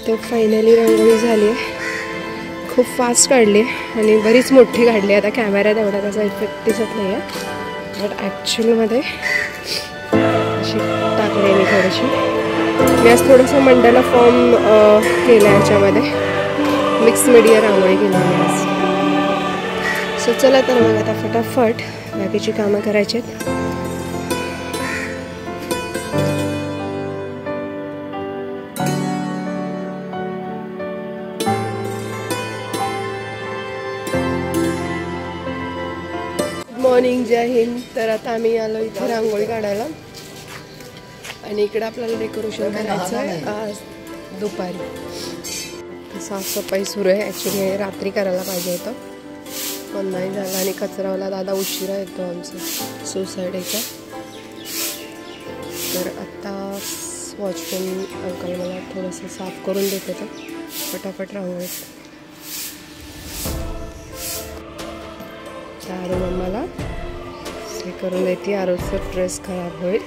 तर फायनली रांगोळी झाली आहे. खूप फास्ट काढली आणि बरीच मोठी काढली. आता कॅमेऱ्यात एवढा त्याचा इफेक्ट दिसत नाही आहे, बट ॲक्च्युअलमध्ये अशी टाकली मी थोडीशी. मी आज थोडंसं मंडाला फॉर्म केलं आहे, याच्यामध्ये मिक्स मीडिया रांगोळी केली आहे आज. सो चला तर मग आता फटाफट बाकीची कामं करायची आहेत. मॉर्निंग, जय हिंद. तर आता आम्ही आलो इथे रांगोळी काढायला आणि इकडे आपल्याला डेकोरेशन करायचं आहे आज दुपारी. साफसफाई सुरू आहे. ॲक्च्युली रात्री करायला पाहिजे होतं पण नाही झालं आणि कचरावाला दादा उशिरा येतो आमचं सोसायटीचा. तर आत्ता वॉचमॅन अंकल मला थोडंसं साफ करून देत होतं. फटाफट रांगोळी आरू मम्माला हे करून देते. आरूचा ड्रेस खराब होईल.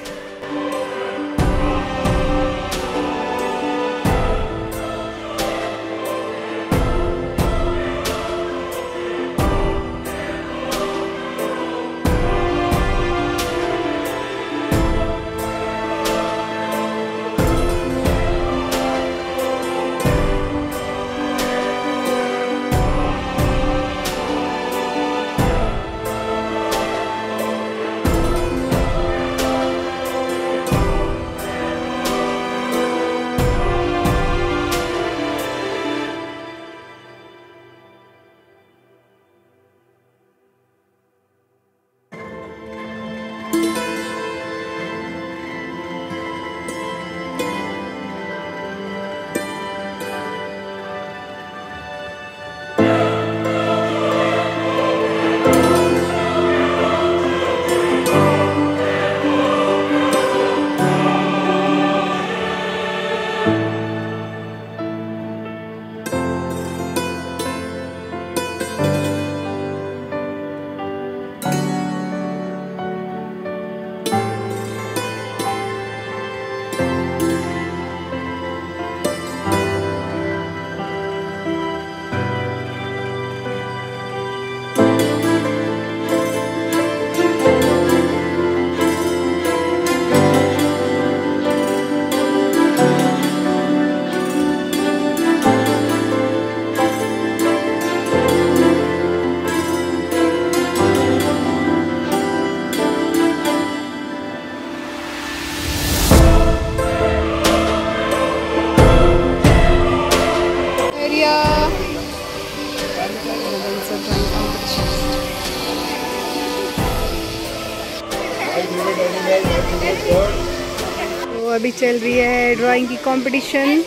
तो अभी चल रही है ड्राइंग की कंपटीशन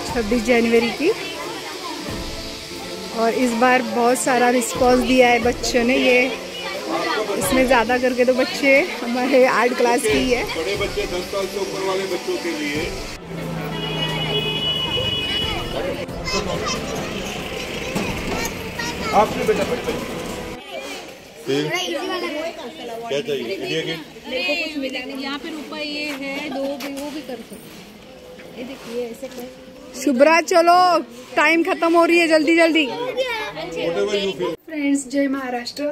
26 जनवरी की, और इस बार बहुत सारा रिस्पांस दिया है बच्चों ने. ये इसमें ज़्यादा करके तो बच्चे हमारे 8 क्लास की है. बड़े बच्चे 10 साल से ऊपर वाले बच्चों के लिए आपने बेटा क्या चाहिए? इंडिया गेट यहाँ पे रुपये ये है 2 वो भी कर सकते. ये देखिए ऐसे कर. शुभ्रा चलो, टाइम खत्म हो रही है, जल्दी जल्दी. फ्रेंड्स, जय महाराष्ट्र.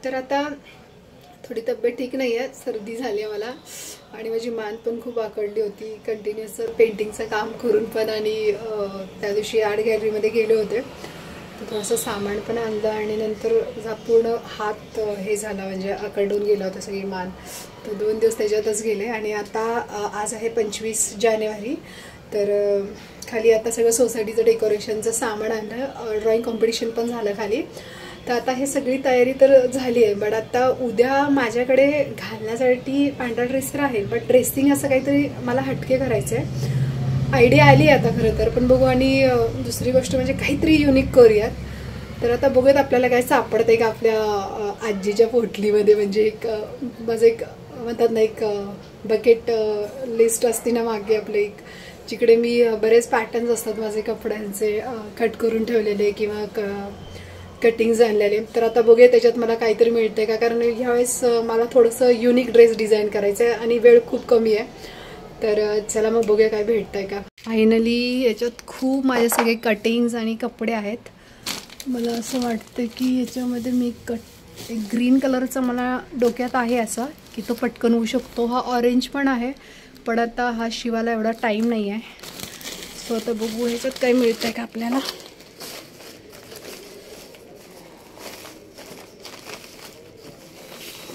तर आता थोडी तब्येत ठीक नाही आहे, सर्दी झाली आहे मला आणि माझी मान पण खूप आकडली होती कंटिन्युअस पेंटिंगचं काम करून पण. आणि त्या दिवशी आर्ट गॅलरीमध्ये गेले होते तर थोडंसं सामान पण आणलं आणि नंतर पूर्ण हात हे झाला, म्हणजे आकडून गेला होता सगळी मान. तर 2 दिवस त्याच्यातच गेले. आणि आता आज आहे 25 जानेवारी. तर खाली आता सगळं सोसायटीचं डेकोरेशनचं सामान आणलं. ड्रॉइंग कॉम्पिटिशन पण झालं खाली. तर आता हे सगळी तयारी तर झाली आहे. बट आता उद्या माझ्याकडे घालण्यासाठी पांढरा ड्रेस तर आहे, बट ड्रेसिंग असं काहीतरी मला हटके करायचं आहे. आयडिया आली आता खरं तर, पण बघू. आणि दुसरी गोष्ट म्हणजे काहीतरी युनिक करूयात. तर आता बघूयात आपल्याला काय सापडतंय का आपल्या आजीच्या पोटलीमध्ये. म्हणजे एक माझं एक म्हणतात ना, एक बकेट लिस्ट असते ना मागे आपले, एक जिकडे मी बरेच पॅटर्न्स असतात माझे कपड्यांचे कट करून ठेवलेले किंवा कटिंग्स आणलेले. तर आता बघूया त्याच्यात मला काहीतरी मिळतंय का, कारण ह्यावेळेस मला थोडंसं युनिक ड्रेस डिझाईन करायचं आहे आणि वेळ खूप कमी आहे. तर चला मग बघूया काय भेटतंय का. फायनली याच्यात खूप माझे सगळे कटिंग्स आणि कपडे आहेत. मला असं वाटतं की याच्यामध्ये मी एक ग्रीन कलरचा मला डोक्यात आहे असा की तो पटकन होऊ शकतो. हा ऑरेंज पण आहे पण आता हा शिवायला एवढा टाईम नाही आहे. सो आता बघू ह्याच्यात काय मिळतंय का आपल्याला.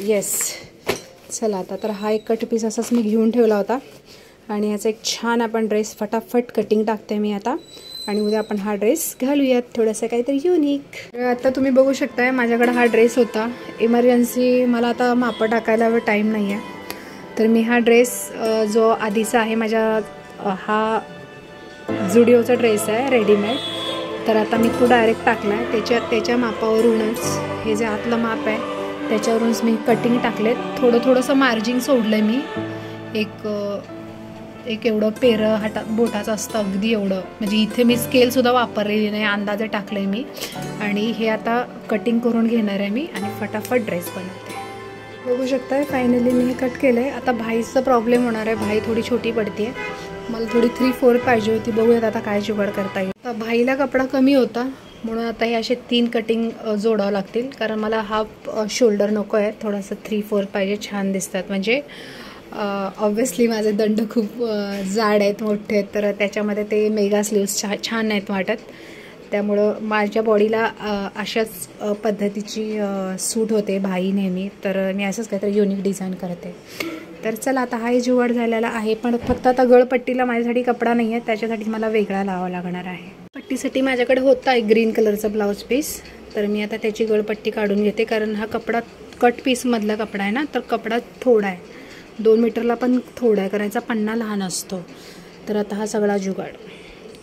येस चला आता तर हा एक कट पीस असाच मी घेऊन ठेवला होता आणि ह्याचा एक छान आपण ड्रेस फटाफट कटिंग टाकते मी आता आणि उद्या आपण हा ड्रेस घालूयात थोडंसं काहीतरी युनिक. आता तुम्ही बघू शकताय माझ्याकडे हा ड्रेस होता. इमर्जन्सी मला आता मापं टाकायला टाईम नाही आहे तर मी हा ड्रेस जो आधीचा आहे माझ्या हा जुडिओचा ड्रेस आहे रेडीमेड. तर आता मी तो डायरेक्ट टाकला आहे त्याच्या मापावरूनच हे जे आतलं माप आहे त्याच्यावरूनच मी कटिंग टाकलेत. थोडंसं मार्जिन सोडलं आहे मी एक एवढं पेरं बोटाचं असतं अगदी एवढं. म्हणजे इथे मी स्केलसुद्धा वापरलेली नाही अंदाजे टाकलं आहे मी आणि हे आता कटिंग करून घेणार आहे मी आणि फटाफट ड्रेस बनवते. बघू शकताय फायनली मी हे कट केलं आहे. आता भाईचा प्रॉब्लेम होणार आहे. भाई थोडी छोटी पडते आहे. मला थोडी 3/4 पाहिजे होती. बघूयात आता काय जुगाड करता येईल. आता भाईला कपडा कमी होता म्हणून आता हे असे 3 कटिंग जोडावं लागतील कारण मला हाफ शोल्डर नको आहे. थोडंसं 3/4 पाहिजे छान दिसतात. म्हणजे ऑब्व्हियसली माझे दंड खूप जाड आहेत मोठे आहेत तर त्याच्यामध्ये ते मेगा स्लीव्स छान नाहीत वाटत. त्यामुळं माझ्या बॉडीला अशाच पद्धतीची सूट होते भाई नेहमी. तर मी असंच काहीतरी युनिक डिझाईन करते. तर चला आता हा जुगाड झालेला आहे पण फक्त आता गळपट्टीला माझ्यासाठी कपडा नाही आहे त्याच्यासाठी मला वेगळा लावावा लागणार आहे. पट्टीसाठी माझ्याकडे होता एक ग्रीन कलरचा ब्लाऊज पीस तर मी आता त्याची गळपट्टी काढून घेते कारण हा कपडा कट पीसमधला कपडा आहे ना तर कपडा थोडा आहे 2 मीटरला पण थोडा आहे कारण याचा पन्ना लहान असतो. तर आता हा सगळा जुगाड.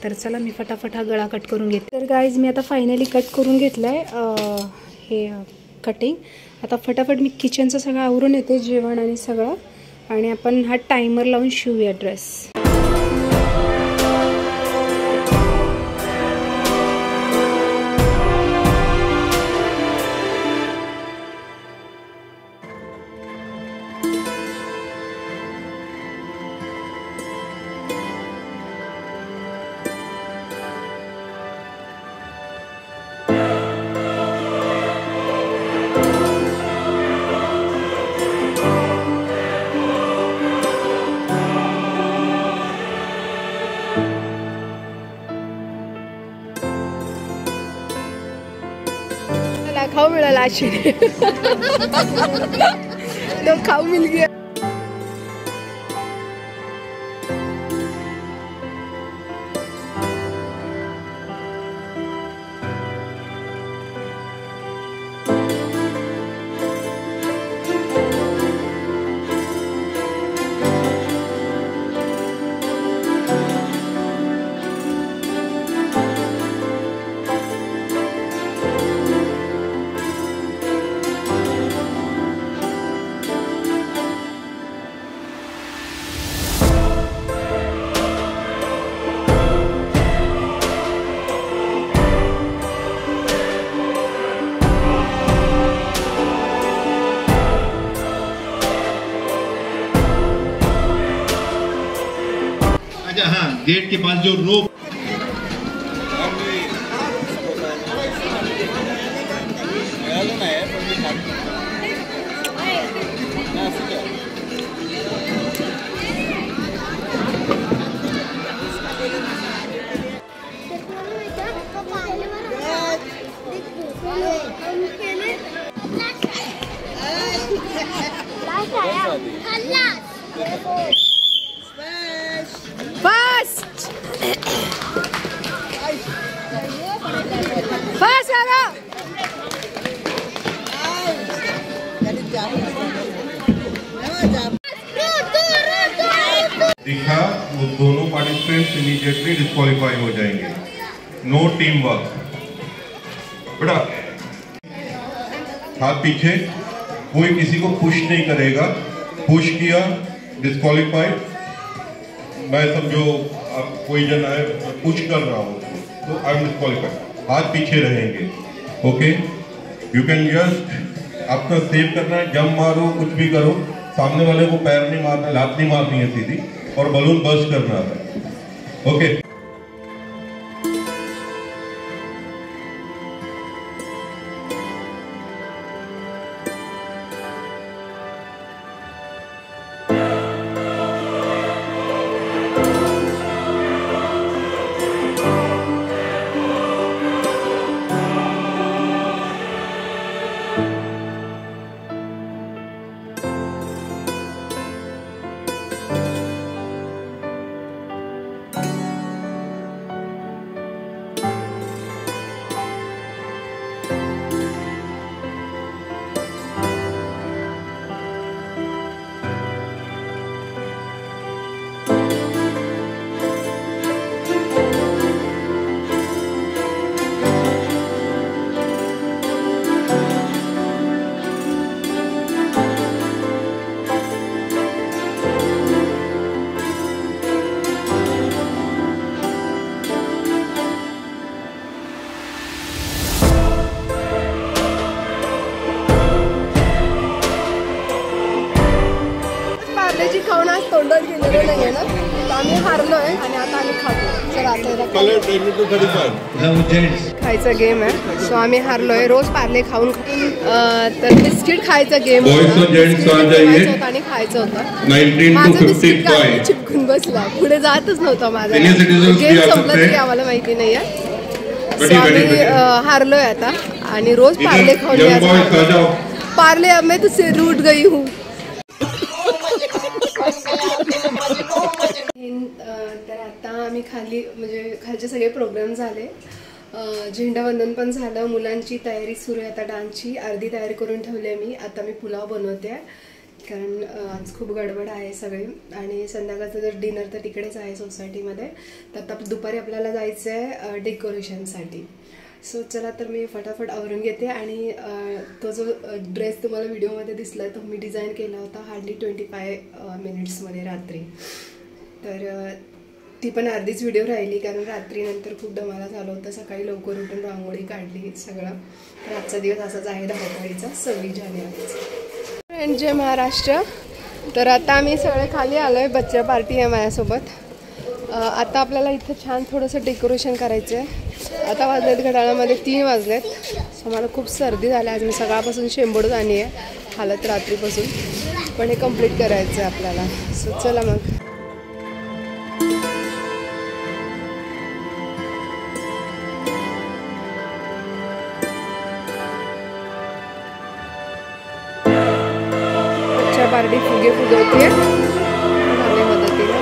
तर चला मी फटाफट हा गळा कट करून घेते. तर गाईज मी आता फायनली कट करून घेतलं आहे हे कटिंग. आता फटाफट मी किचनचं सगळं आवरून येते जेवण आणि सगळं आणि आपण हा टायमर लावून शिवूया ड्रेस. खाऊ मिळाला आश्चर्य तो खाऊ मिल गया. हाँ गेट के पास जो रोप दिखा वो दोनों पार्टिसिपेंट्स इमीडिएटली डिस्क्वालीफाई हो जाएंगे. No team work. बेटा हाथ पीछे. कोई किसी को पुश नहीं करेगा. पुश किया डिस्क्वालीफाइड. मैं समझो आप कोई जन आए पुश कर रहा हूँ तो आई एम डिस्क्वालीफाइड. हाथ पीछे रहेंगे. ओके यू कैन जस्ट आपका सेव करना है. जंप मारो कुछ भी करो. सामने वाले को पैर नहीं मारना लात नहीं मारनी है सीधी. और बलून बर्स्ट करना है। ओके पार्लेजी खाऊन आज तोंडात गेलेलं नाहीये ना, तर आम्ही हारलोय आणि आता आम्ही खातो. चला आता खायचा गेम आहे. सो आम्ही हारलोय. रोज पार्ले खाऊन तर बिस्किट खायचा गेम होता आणि खायचं होतं. माझं बिस्किट चिपकून बसला, पुढे जातच नव्हता माझा. गेम संपला तरी आम्हाला माहिती नाहीये. सो आम्ही हारलोय आता आणि रोज पार्ले खाऊन पार्ले अब मैं तुझसे रूठ गई हूँ. तर आता आम्ही खालचे सगळे प्रोग्राम झाले. झेंडावंदन पण झालं. मुलांची तयारी सुरू आहे आता. डान्सची अर्धी तयारी करून ठेवली आहे मी. आता मी पुलाव बनवते कारण आज खूप गडबड आहे सगळे. आणि संध्याकाळचं जर डिनर तर तिकडेच आहे सोसायटीमध्ये. तर आता दुपारी आपल्याला जायचं आहे डेकोरेशनसाठी. सो चला तर मी फटाफट आवरून घेते. आणि तो जो ड्रेस तुम्हाला व्हिडिओमध्ये दिसला तो मी डिझाईन केला होता हार्डली 25 मिनिट्समध्ये रात्री. तर ती पण अर्धीच व्हिडिओ राहिली कारण रात्रीनंतर खूप धमाला झालं होतं. सकाळी लवकर उठून रांगोळी काढली सगळं. तर आजचा दिवस असाच आहे धावपळीचा 26 जानेवारीचा. फ्रेंड जय महाराष्ट्र. तर आता आम्ही सगळे खाली आलो आहे. बच्चा पार्टी आहे माझ्यासोबत. आता आपल्याला इथं छान थोडंसं डेकोरेशन करायचं आहे. आता वाजलेत घड्याळामध्ये 3 वाजलेत. सो मला खूप सर्दी झाली आज. मी सकाळपासून शेंबूड झाली आहे हालत रात्रीपासून. पण हे कम्प्लीट करायचं आहे आपल्याला. सो चला मग. पार्टी फुगे फुगवते मदतीला.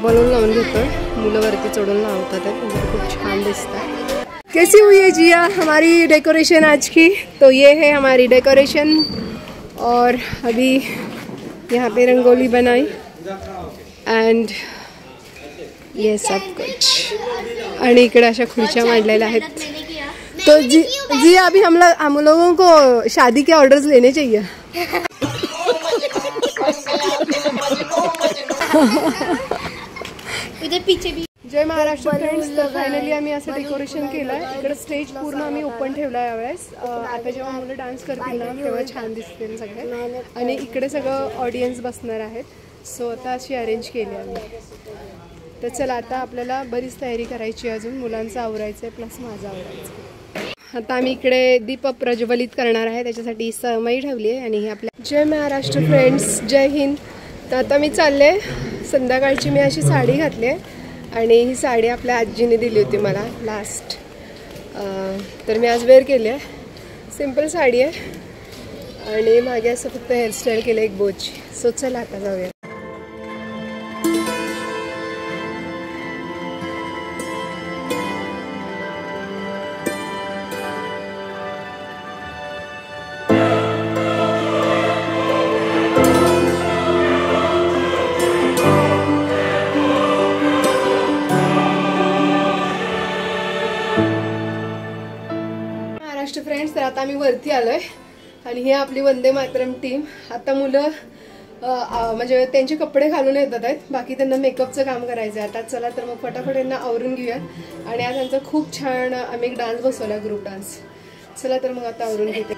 बलून लावून घेतोय. मुलं वरती चढून लावतात आहे. खूप छान दिसतात. कैसी हुई है जिया हमारी डेकोरेशन आज की? तो ये है हमारी डेकोरेशन. और अभी यहाँ पे रंगोली बनाई एंड ये सब कुछ. आणि इकडे अशा खुर्च्या मांडलेल्या आहेत. तो जी अभी हम लोगों को शादी के ऑर्डर्स लेने चाहिए. पीछे भी जय महाराष्ट्र फ्रेंड्स. तर फायनली आम्ही असं डेकोरेशन केलं आहे. इकडे स्टेज पूर्ण आम्ही ओपन ठेवला आहे यावेळेस. आता जेव्हा मुलं डान्स करतील ना तेव्हा छान दिसतील सगळे. आणि इकडे सगळं ऑडियन्स बसणार आहेत. सो आता अशी अरेंज केली आम्ही. तर चला आता आपल्याला बरीच तयारी करायची, अजून मुलांचं आवरायचं आहे प्लस माझं आवरायचं. आता आम्ही इकडे दीप प्रज्वलित करणार आहे, त्याच्यासाठी समई ठेवली आहे. आणि ही आपल्या जय महाराष्ट्र फ्रेंड्स, जय हिंद. तर आता मी चालले, संध्याकाळची मी अशी साडी घातली आहे आणि ही साडी आपल्या आजीने दिली होती मला लास्ट, तर मी आज वेअर केली आहे. सिम्पल साडी आहे आणि मागे असं फक्त हेअरस्टाईल केलं एक बोची. सो चला आता जाऊया. फ्रेंड्स, तर आता आम्ही वरती आलोय आणि ही आपली वंदे मातरम टीम. आता मुलं म्हणजे त्यांचे कपडे घालून येतात आहेत, बाकी त्यांना मेकअपचं काम करायचं आहे. आता चला तर मग फटाफट यांना आवरून घेऊया. आणि आज त्यांचा खूप छान आम्ही एक डान्स बसवला, ग्रुप डान्स. चला तर मग आता आवरून घेते.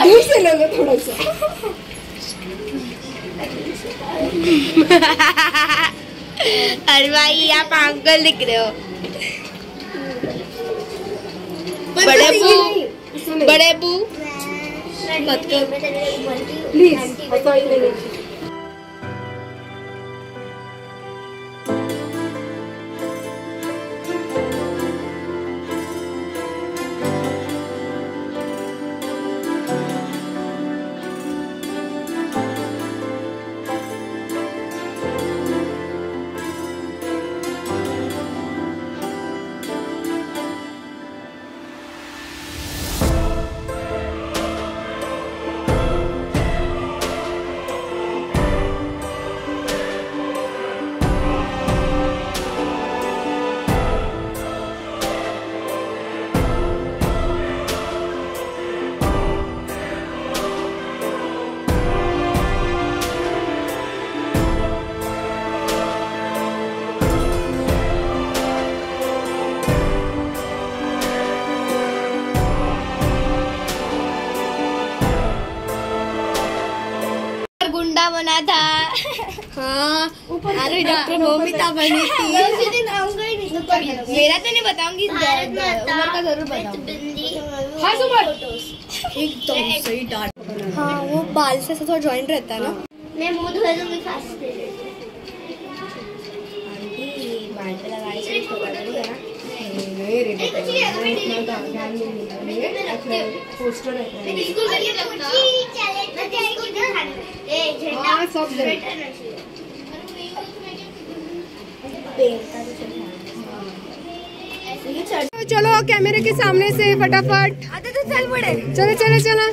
दूर से ले लो थोड़ा सा. अरे भाई आप अंकल दिख रहे हो. बड़े बू मत कर प्लीज. गुंडा बना था. हाँ, अरे डॉक्टर मोमिता बनी थी. मेरा तो नहीं बताऊंगी, उमर का जरूर बताऊंगी. एकदम सही डांट. हाँ, वो बाल से थोड़ा जॉइंट रहता है ना. मैं मुंह धो दूंगी फास्ट. बाल पे लगाने से छोटा नहीं है ना. नहीं रे बेटा, पोस्टर है. हाँ सब चलो कैमरे के सामने से फटाफट. चल पड़े. चलो चलो चलो.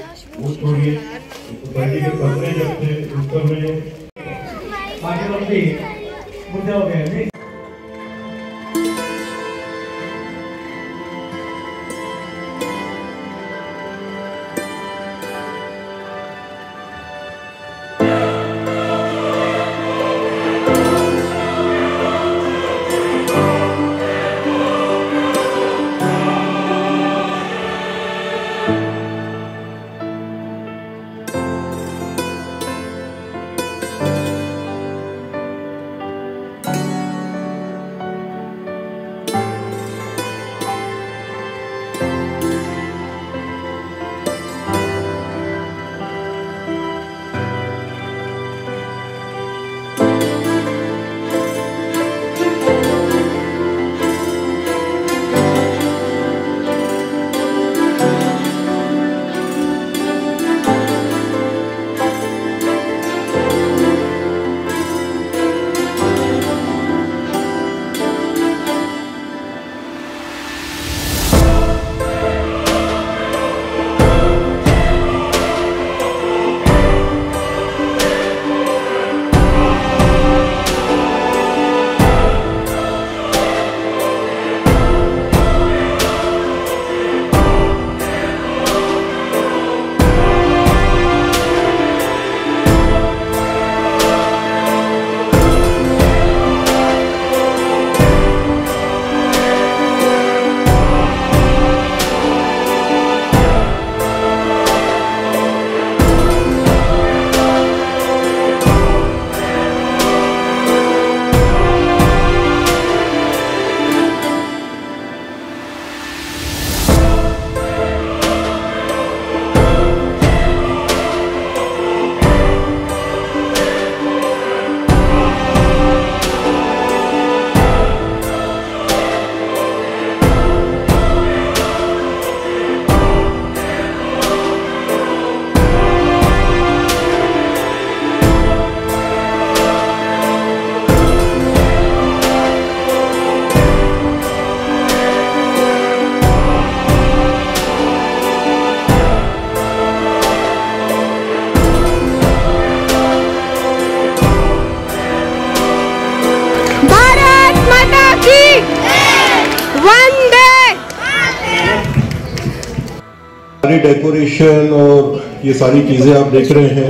सारी डेकोरेशन और ये सारी चीजें आप देख रहे हैं,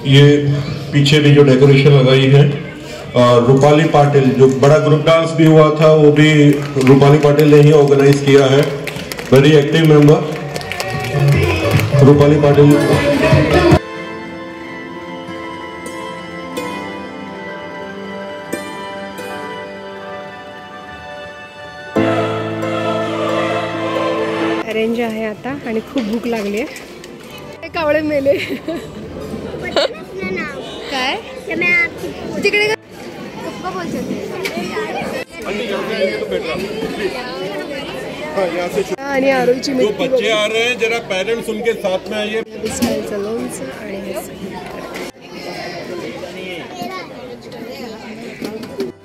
ये पीछे भी जो डेकोरेशन लगाई है रूपाली पाटिल, जो बड़ा ग्रुप डांस भी हुआ था वो भी रूपाली पाटिल ने ही ऑर्गेनाइज किया है। Very active member Rupali Patil. Arrange आहे आता आणि खूप भूक लागली आहे। कावळे मेले काय तिकडे पप्पा बोल आणि आरोहीची जो बच्चे आ रहे हैं जरा पेरेंट्स उनके साथ में आइए।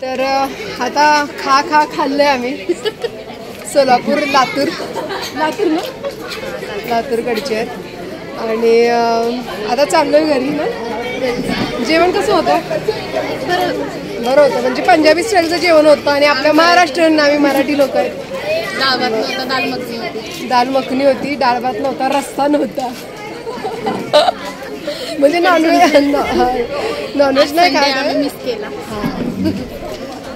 तर आता खाल्लंय आम्ही। सोलापूर लातूर ना लातूरकडचे आहेत आणि आता चाललोय घरी ना। जेवण कसं होतं? बरं होतं, म्हणजे पंजाबी स्टाईलचं जेवण होतं आणि आपल्या महाराष्ट्रीयन आम्ही मराठी लोक आहेत। दाल मखनी होती, डाळ भात नव्हता, रस्सा नव्हता, म्हणजे नॉनव्हेज नाही खायला मिस केला।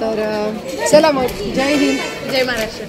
तर चला मग, जय हिंद, जय महाराष्ट्र।